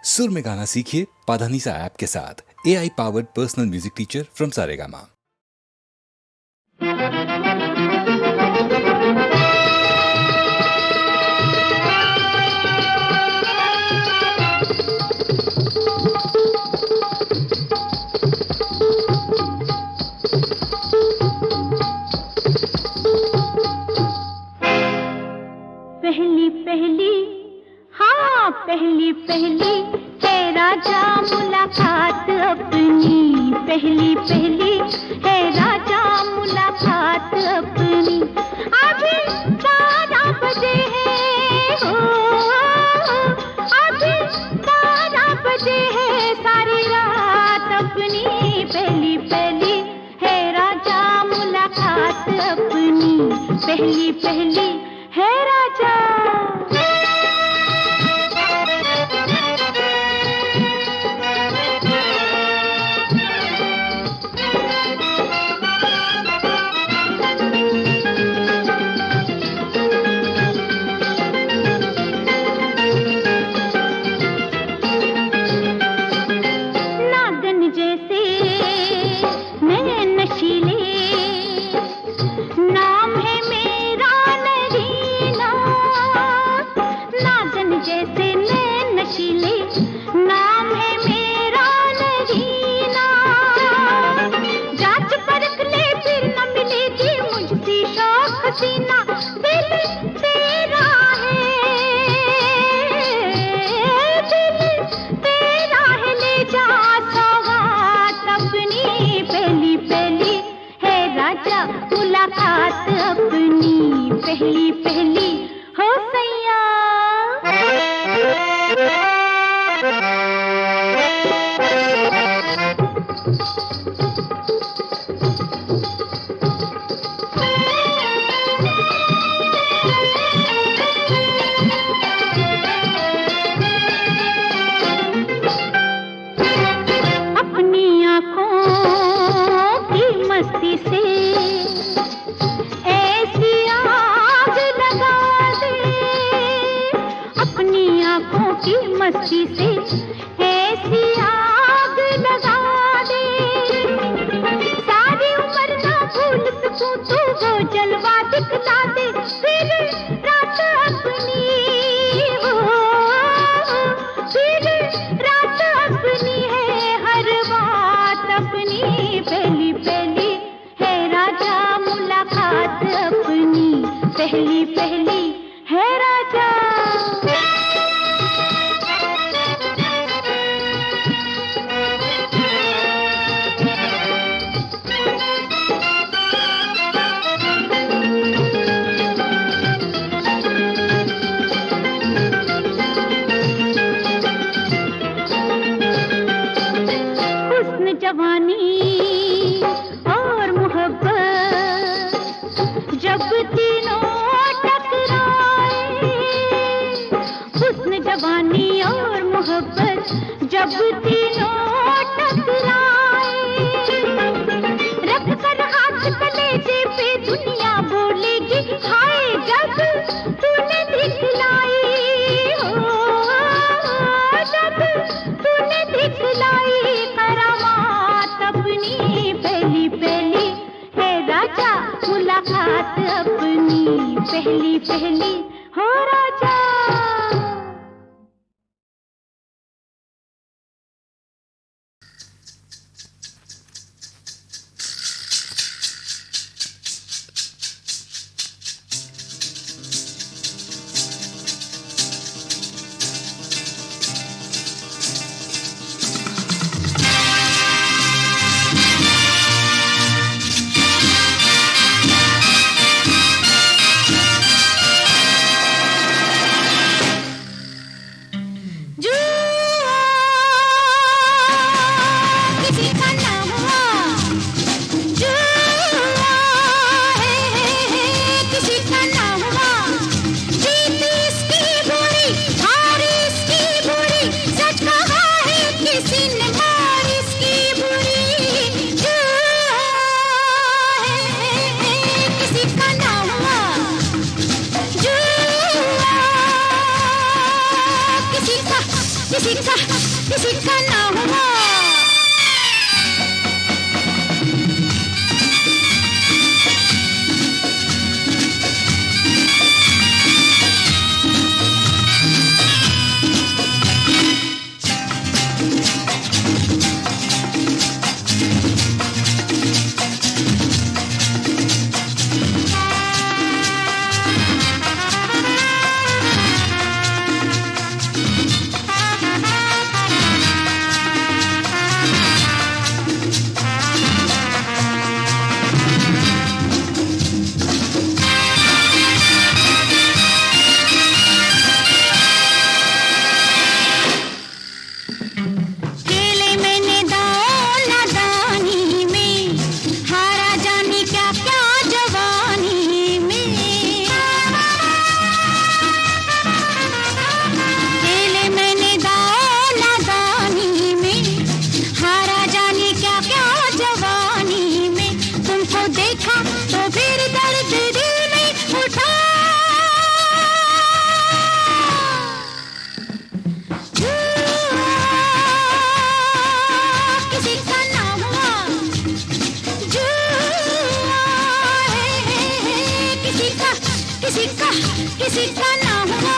सुर में गाना सीखिए पाधानीसा ऐप के साथ। AI powered personal music teacher from Saregama. पहली पहली हाँ पहली पहली है राजा मुलाकात अपनी, पहली पहली है राजा मुलाकात अपनी। अभी 12 बजे है हो, अभी 12 बजे है सारी रात अपनी, पहली पहली है राजा मुलाकात अपनी, पहली पहली है राजा। नागन जैसे मैं नशीले, नाम है मेरा नगीना, नागन जैसे मैं नशीले, नाम है मेरा नगीना। जांच परख ले फिर न मिलेगी मुझसी शौक हसीना, दिल तेरा है, दिल तेरा है, ले जा सौगात अपनी, पहली पहली है राजा मुलाकात अपनी, पहली पहली हो सैया। अपनी आँखों की मस्ती से ऐसी आग लगा दे, अपनी आँखों की मस्ती से ऐसी आग लगा दे। सारी उम्र ना भूल सकूं तू वो जलवा दिखला दे, फिर रात अपनी हो, फिर रात अपनी है हर बात अपनी, पहली पहली है राजा मुलाकात अपनी, पहली पहली है राजा। हुस्न जवानी और मोहब्बत जब तीनों टकराए, हुस्न जवानी और मोहब्बत जब तीनों टकराए, रख कर हाथ कलेजे पे दुनिया बोलेगी हाय जब तूने दिखलाई हो, जब तूने दिखलाई करामात अपनी, पहली पहली है राजा मुलाकात अपनी, पहली पहली हो राजा। किसी का ना हुआ। किसी का ना हुआ।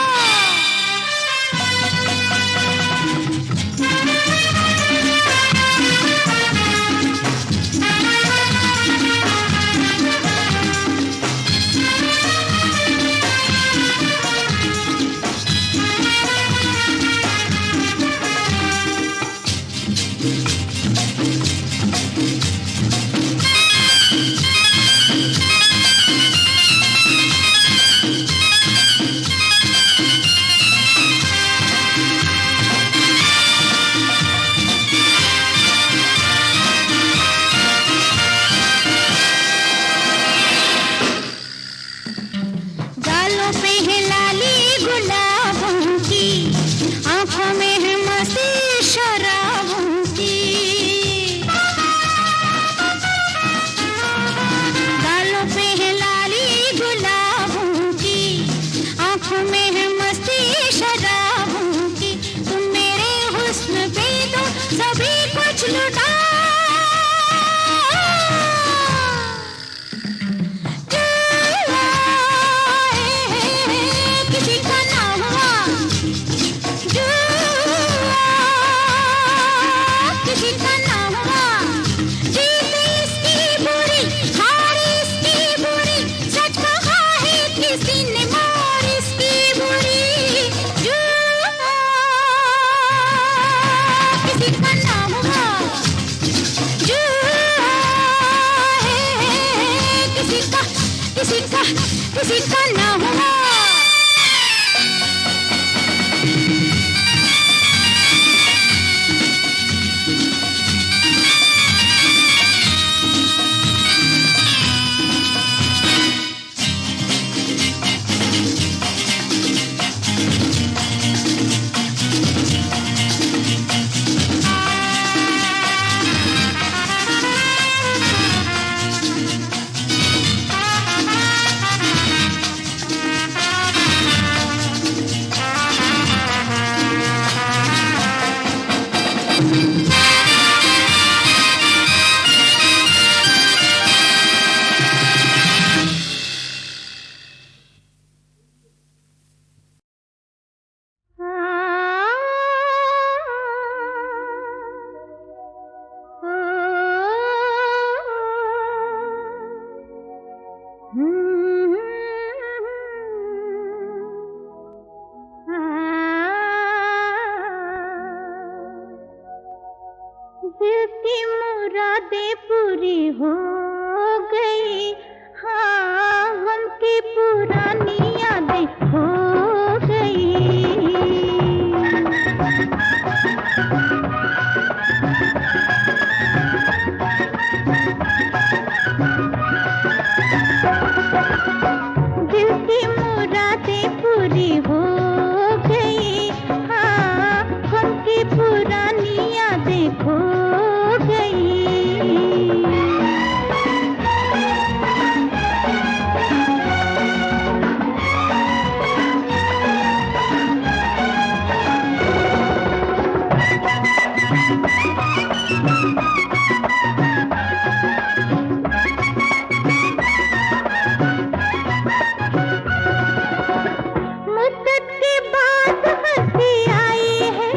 किसी का ना हुआ। दिल की मुरादें पूरी हो गई, हाँ गम की पुरानी यादें हो गई। दिल की मुरादें पूरी हो गई, हाँ गम की पुरानी यादें खो गई। मुद्दत के बाद हंसी आई है,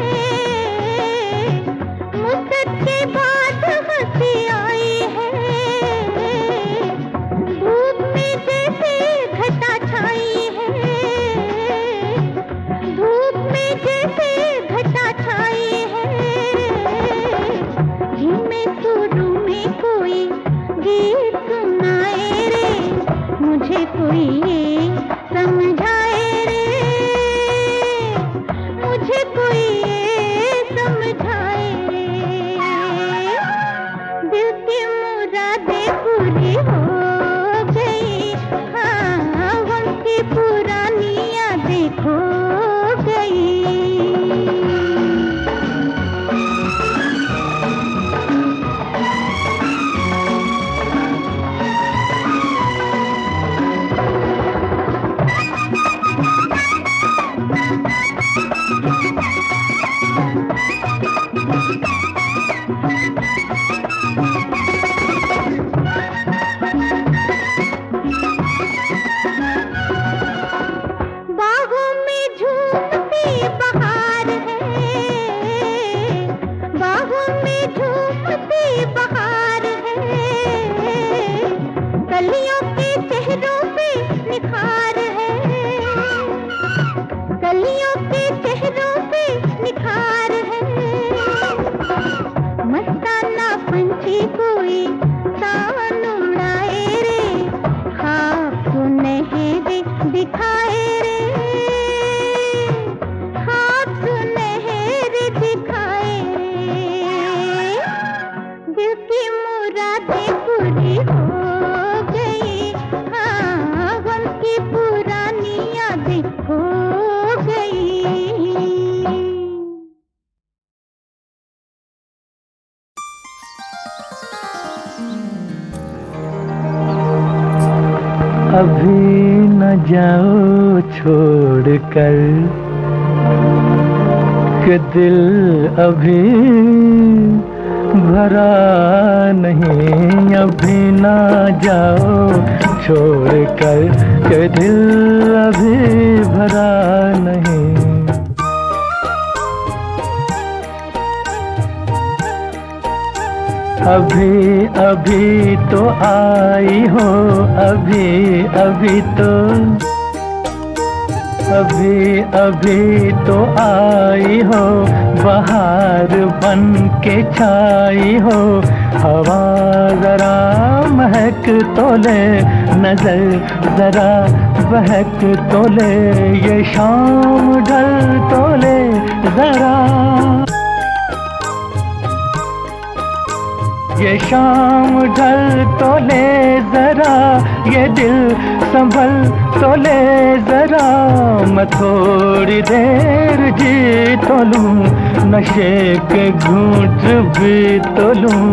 मुद्दत के बाद हंसी आई है, धूप में जैसे घटा छाई है, धूप में जैसे घटा छाई है, धीमे सुरों में कोई गीत सुनाए रे, मुझे कोई ये समझाए रे, मुझे कोई ये समझाए रे, दिल की मुरादें पूरी हो गई, हाँ गम की पुरानी यादें खो गई। बाहों में झूमती बहार है, बाहों में झूमती बहार है, कलियों के चेहरों पे निखार है, कलियों के चेहरों पे निखार है, मस्ताना पंछी कोई तान उड़ाए रे, ख्वाब सुनहरे दिखाए रे, ख्वाब सुनहरे दिखाए रे, दिल की मुरादें पूरी हो गई, हाँ गम की पुरानी यादें खो गई। अभी न जाओ छोड़ कर कि दिल अभी भरा नहीं, अभी न जाओ छोड़ कर कि दिल अभी भरा नहीं। अभी अभी तो आई हो, अभी अभी तो, अभी अभी तो आई हो, बहार बन के छाई हो, हवा जरा महक तो ले, नजर जरा बहक तो ले, ये शाम ढल तो ले जरा, ये शाम ढल तो ले जरा, ये दिल संभल तो ले जरा, मैं थोड़ी देर जी तो लूं, नशे के घूंट भी तो लूं,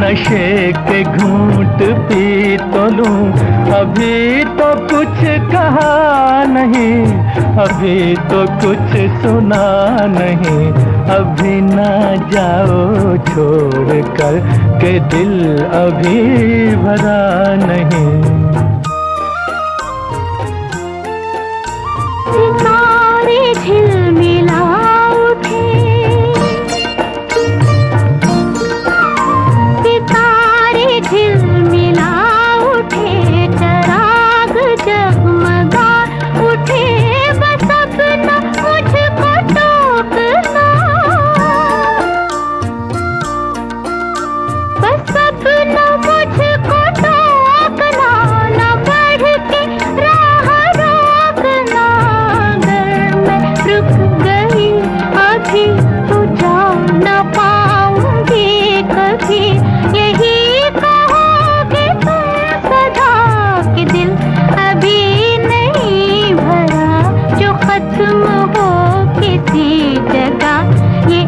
नशे के घूंट पी तो लूं, अभी तो कुछ कहा नहीं, अभी तो कुछ सुना नहीं, अभी ना जाओ छोड़ कर के दिल अभी भरा नहीं। सितारे झिलमिला उठे, सितारे झिलमिला उठे, चराग जगमगा उठे, बस अपना मुझको टोकना, बस अपना मुझको टोकना, न बढ़ के राह रोकना, अगर मैं रुक गई अभी तो जा न पाऊंगी कभी, यही कहोगे तुम सदा कि दिल अभी नहीं भरा, जो खत्म हो किसी जगह, ये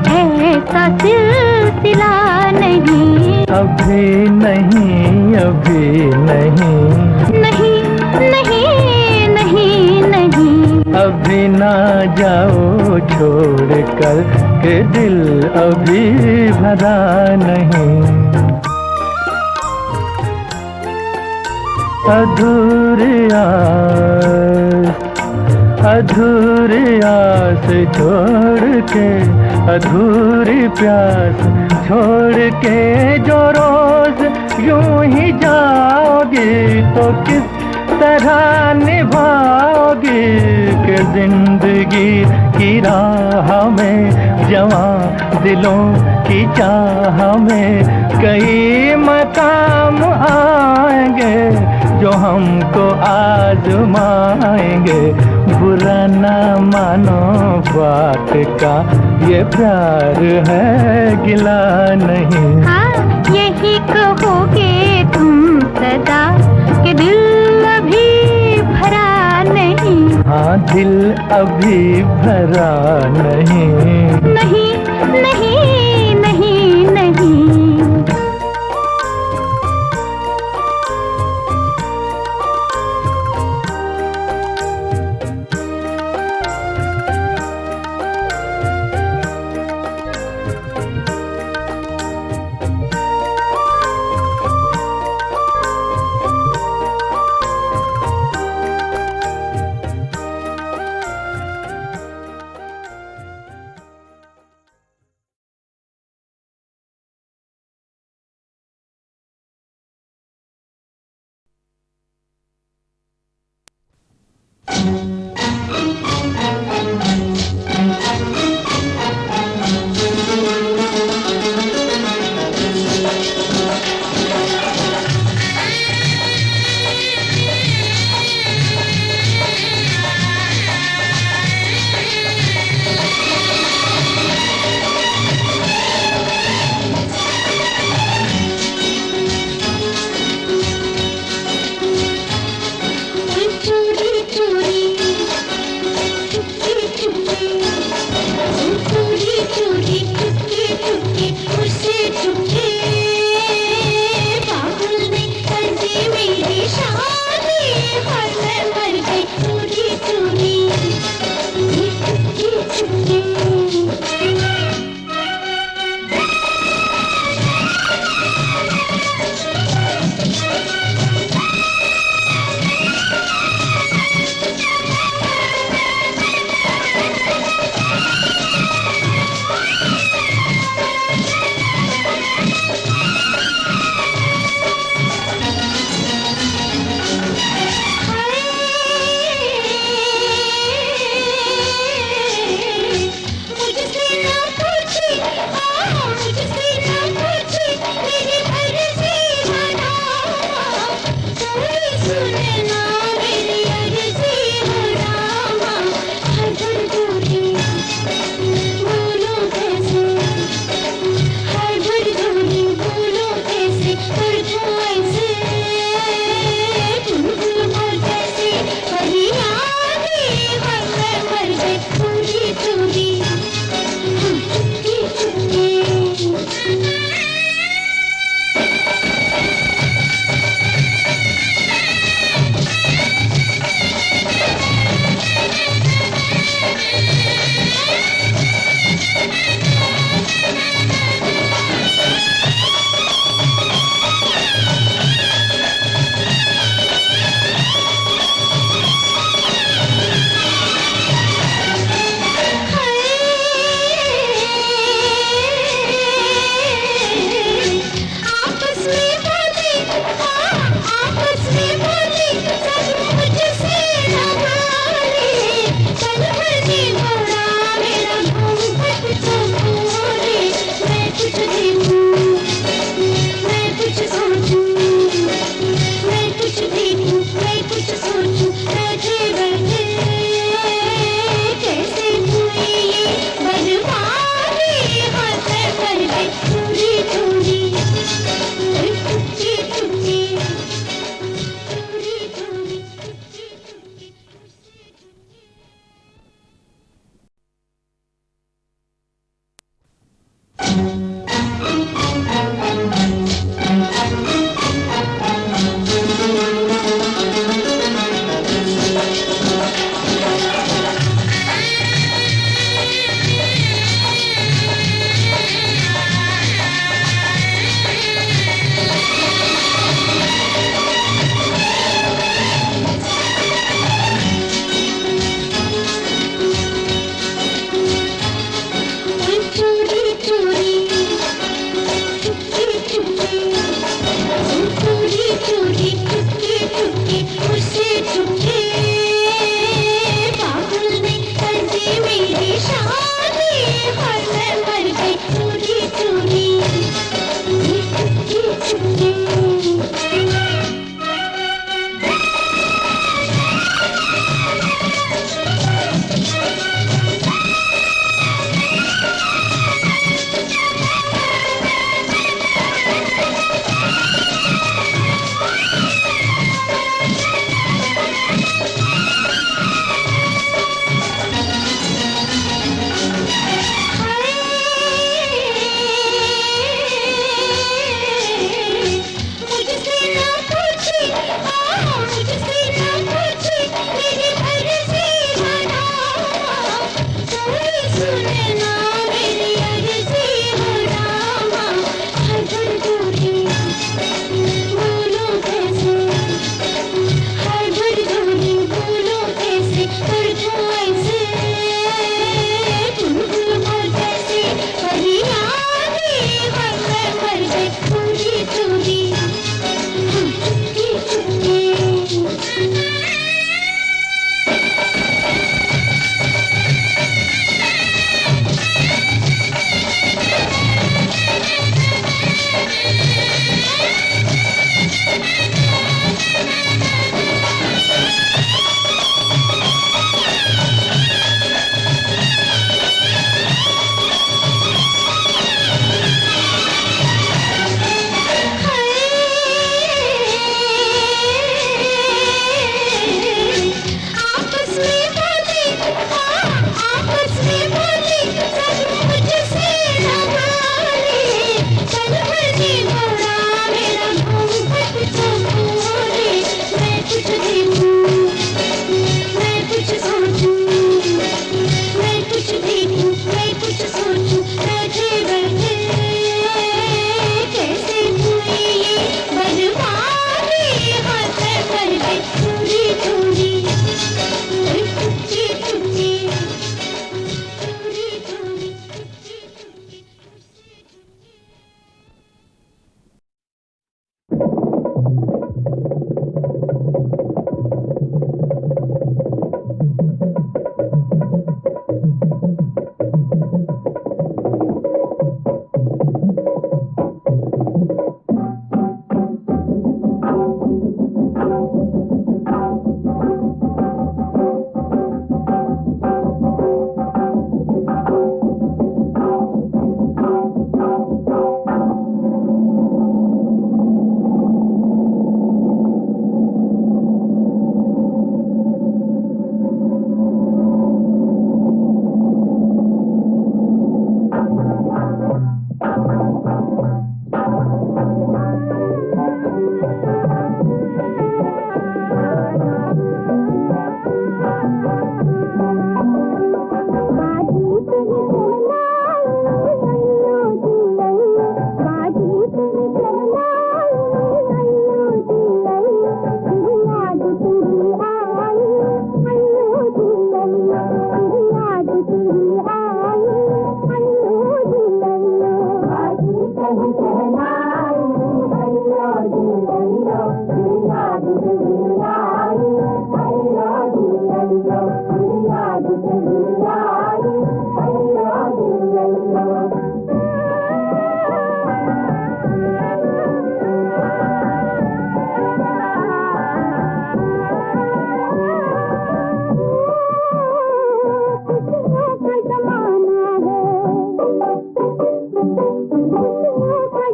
ऐसा सिलसिला नहीं, अभी नहीं, अभी नहीं, नहीं नहीं नहीं नहीं, अभी ना जाओ छोड़ कर कि दिल अभी भरा नहीं। अधूरी आस छोड़ के, अधूरी प्यास छोड़ के जो रोज यूं ही जाओगी तो किस तरह निभाओगी कि जिंदगी की राह में जवां दिलों की चाह में कई मकाम आएंगे जो हमको आजमाएंगे। बुरा ना मानो बात का, ये प्यार है गिला नहीं। हाँ यही कहोगे तुम सदा कि दिल अभी भरा नहीं। हाँ दिल अभी भरा नहीं। नहीं नहीं नहीं नहीं। चोरी चोरी चोरी चोरी चोरी चुपके चुपके मुझसे छुपके पागल ने कर दी मेरी शादी और मैं मर गई चोरी चोरी चुपके चुपके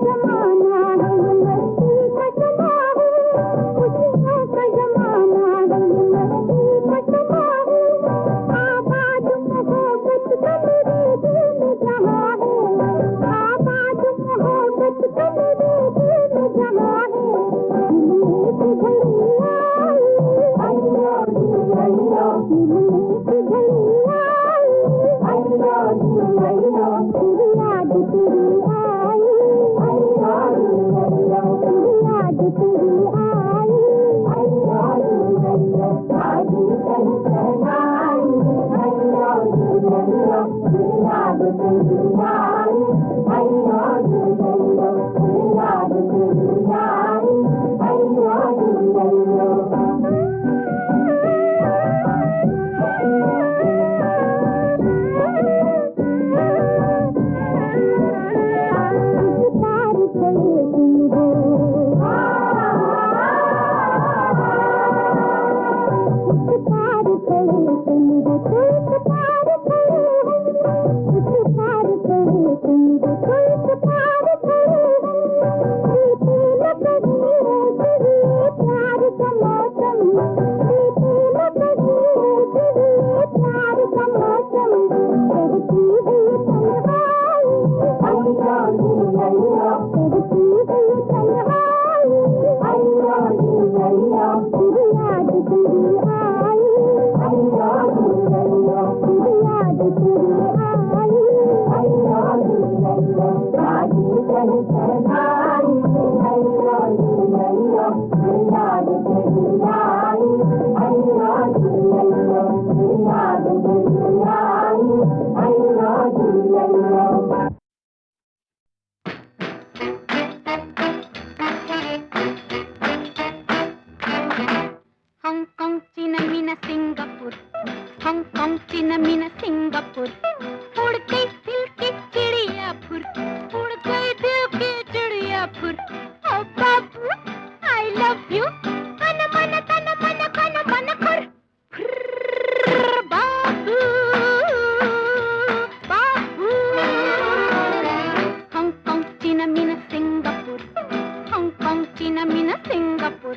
जमाना हांगकांग चीना मीना सिंगापुर, हांगकांग चीना मीना सिंगापुर, उड़ गई दिल की चिड़िया फुर, उड़ गई दिल की चिड़िया फुर। ओ बाबू आई लव यू, मन मन तन मन कन मन कर। बाबू बाबू। हांगकांग चीना मीना सिंगापुर, हांगकांग चीना मीना सिंगापुर,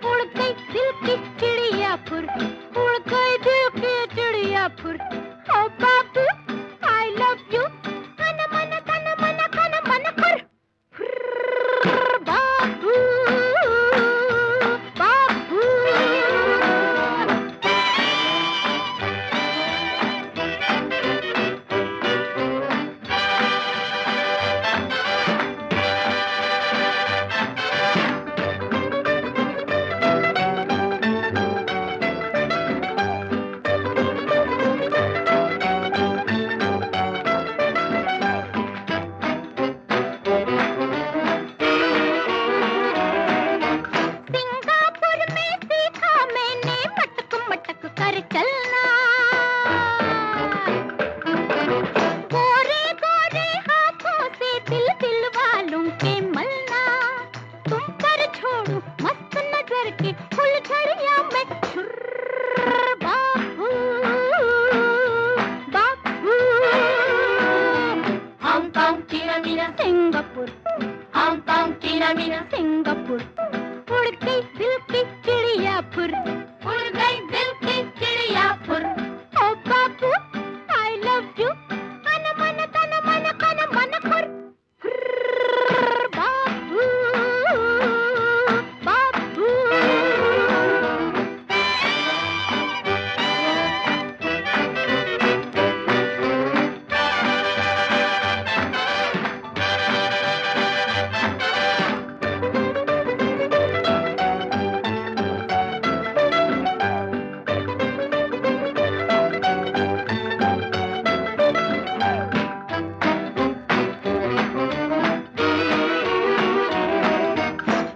उड़ गई दिल की चिड़िया फुर, उड़ गई दिल की चिड़िया फुर। ओ बाबू आई लव यू, मन मन तन मन कन मन कर। बाबू बाबू। सिंगापुर में सीखा मैंने मटक मटक कर चलना, गोरे गोरे हाथों से दिल दिल वालों के मलना। तुम पर छोड़ू मस्त नजर के फुलझड़ियां मैं छुर्र। बाबू बाबू। हांगकांग चीना मीना सिंगापुर, हांगकांग चीना मीना सिंगापुर, उड़ गई दिल की चिड़िया फुर, उड़ गई दिल की चिड़िया फुर। ओ बाबू आई लव यू, मन मन तन मन कन मन कर। बाबू बाबू।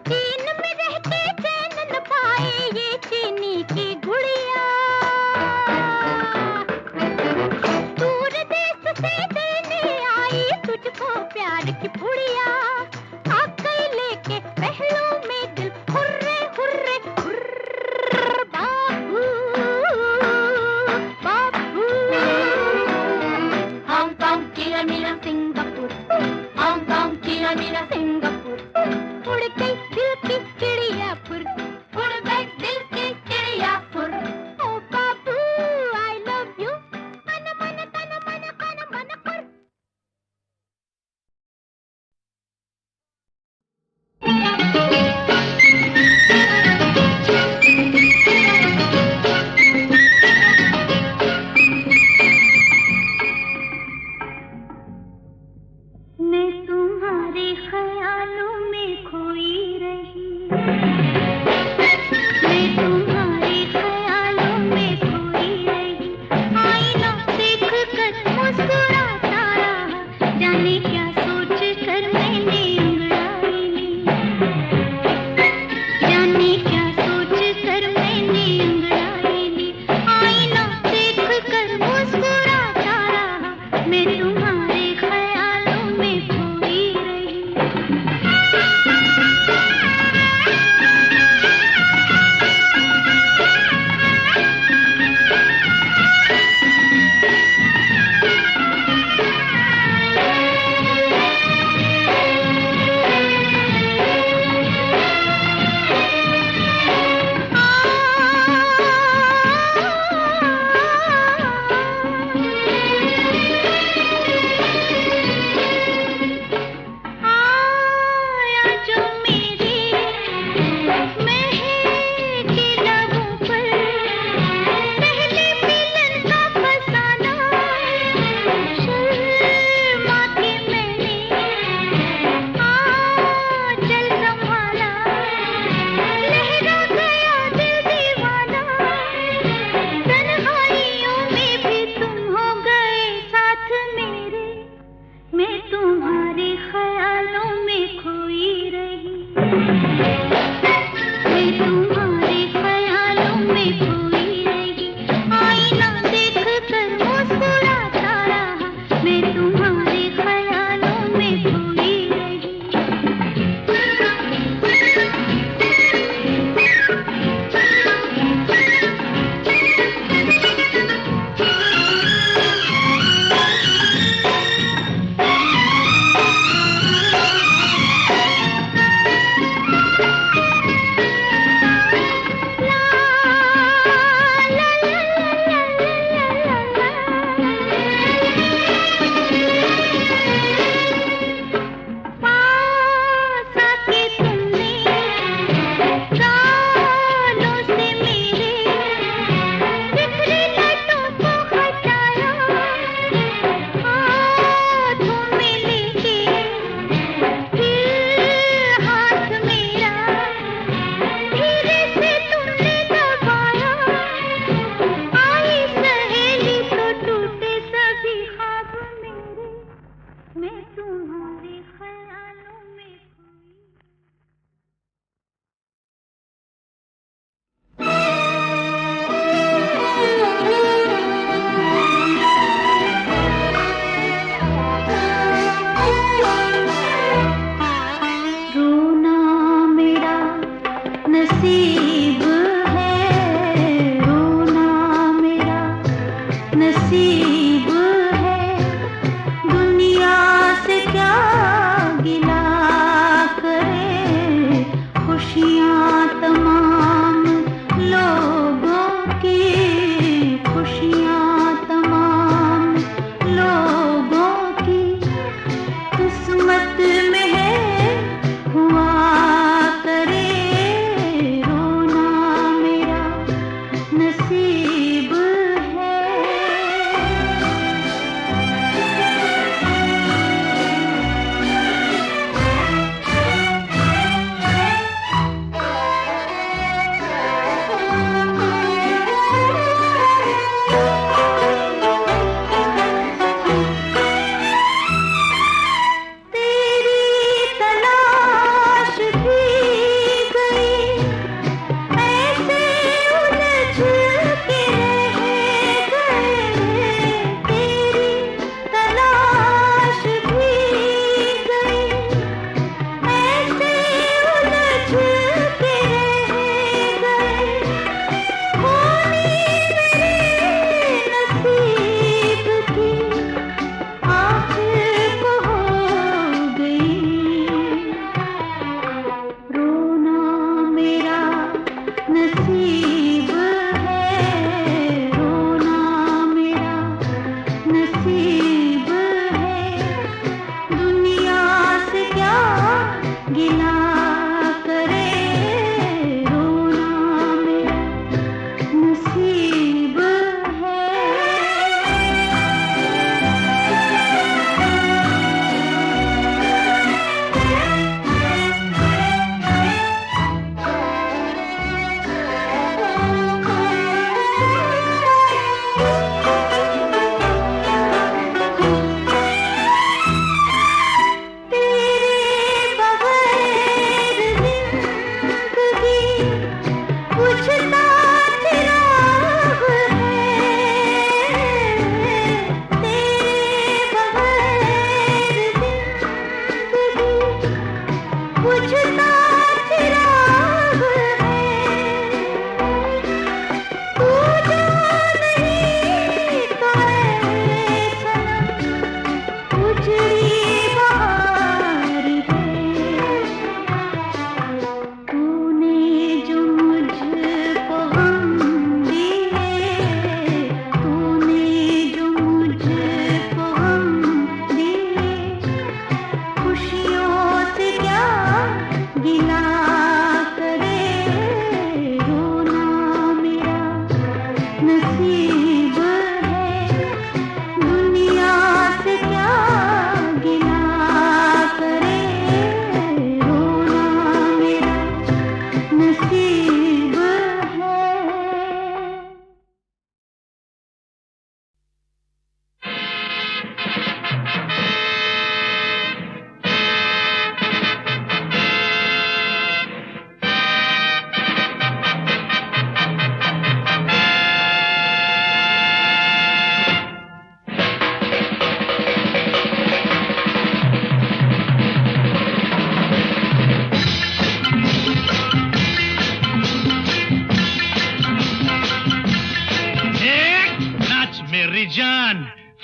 चीन में रहते चैन न पाए ये चीनी की गुड़िया, दूर देश से देने आई तुझको प्यार की पुड़िया। आ गई लेके पहलू में दिल हुर्रे हुर्रे हुर्र। बाबू बाबू। हांगकांग चीना मीना सिंगापुर, हांगकांग चीना मीना सिंगापुर, उड़ गई दिल की चिड़िया फुर, उड़ गई दिल की चिड़िया फुर। ओ बाबू आई लव यू, मन मन तन मन कन मन कर। मैं तुम्हारे ख्यालों में खोई रही, मैं तुम्हारे ख्यालों में खोई रही। आईना देख कर मुस्कुराता रहा, जाने क्या सोच कर मैंने अंगड़ाई ली, जाने क्या सोच कर मैंने अंगड़ाई ली। आईना देख कर मुस्कुराता रहा, मैं तुम्हारे ख्यालों में खोई रही।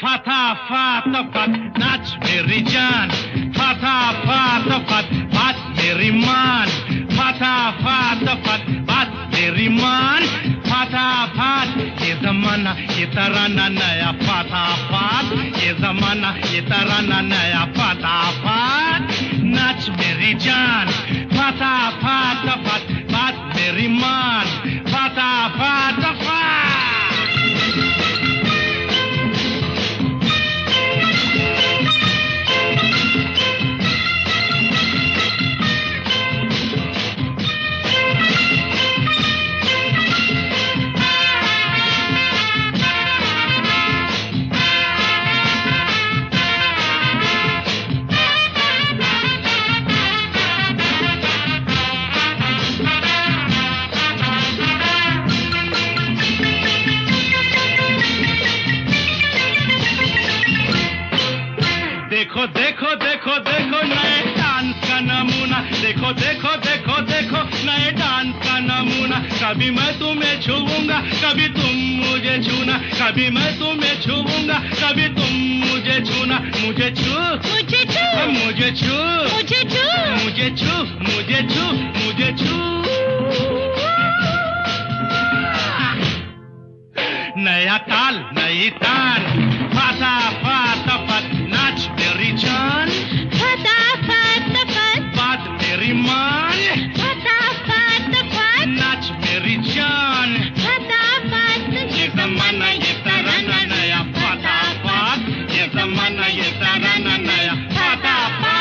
फटा फटा फट नाच मेरी जान फटा फटा फट बात मेरी मान फटा फटा फट बात मेरी मान फटा फट ये जमाना ये तराना नया फटा फट ये जमाना ये तराना नया फटा फट नाच मेरी जान फटा फटा फट बात मेरी मान फटा फटा फट देखो देखो देखो देखो नए डांस का नमूना देखो देखो देखो देखो नए डांस का नमूना कभी मैं तुम्हें छूऊंगा कभी तुम मुझे छूना कभी मैं तुम्हें छूऊंगा कभी तुम मुझे छूना मुझे छू मुझे छू मुझे छू मुझे छू मुझे छू मुझे छू मुझे छू नया ताल नई तान फाटा फाटा फट नाच मेरी जान फटा फट फट बात मेरी मान फटा फट फट नाच मेरी जान फटा फट ये जमाना ये तराना नया फाटा फाट ये जमाना ये तराना नया फाटा फाट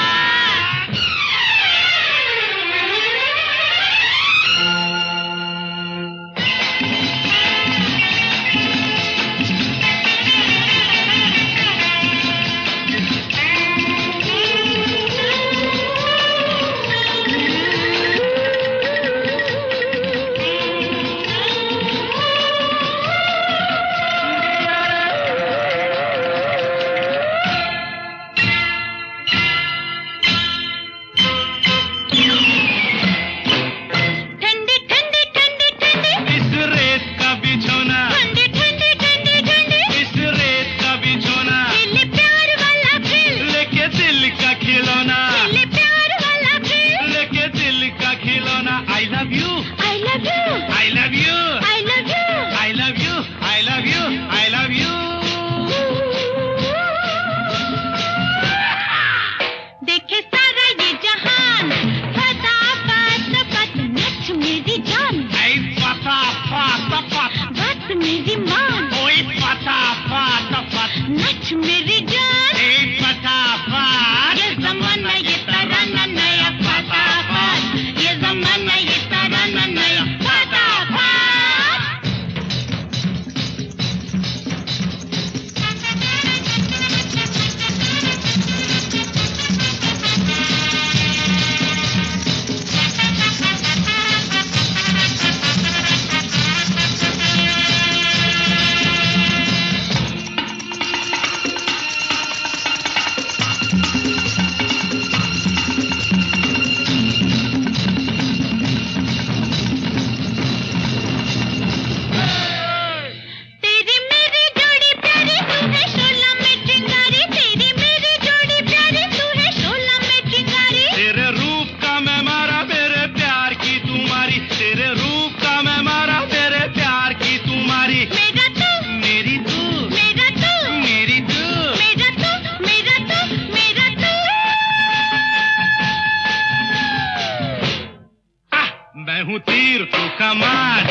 ठंडी ठंडी ठंडी ठंडी इस रेत का बिछोना ठंडी ठंडी ठंडी ठंडी इस रेत का बिछोना दिल प्यार वाला खेल लेके दिल का खिलौना दिल प्यार वाला खेल लेके दिल का खिलौना I love you I love you I love you I love you I love you I love you I love you देखे सारा ये जहान फटा फट फट नच मेरी जान Hey fata fata fat बस मेरी मान Oi fata fata fat नच मेरी जान Hey fata fat ये जमाना ये तराना नया फटा फट ये जमाना ये तराना नया फटा फट तेरी मेरी जोड़ी प्यारी तू है शोला में चिंगारी तेरी मेरी जोड़ी प्यारी तू है शोला में चिंगारी तेरे रूप का मैं मारा मेरे प्यार की तुम्हारी तेरे रूप का मैं मारा मेरे प्यार की तुम्हारी मेरा तू मेरी तू मेरा तू मेरी तू मेरा तू मेरा तू मेरा तू मैं हूँ तीर तू कमान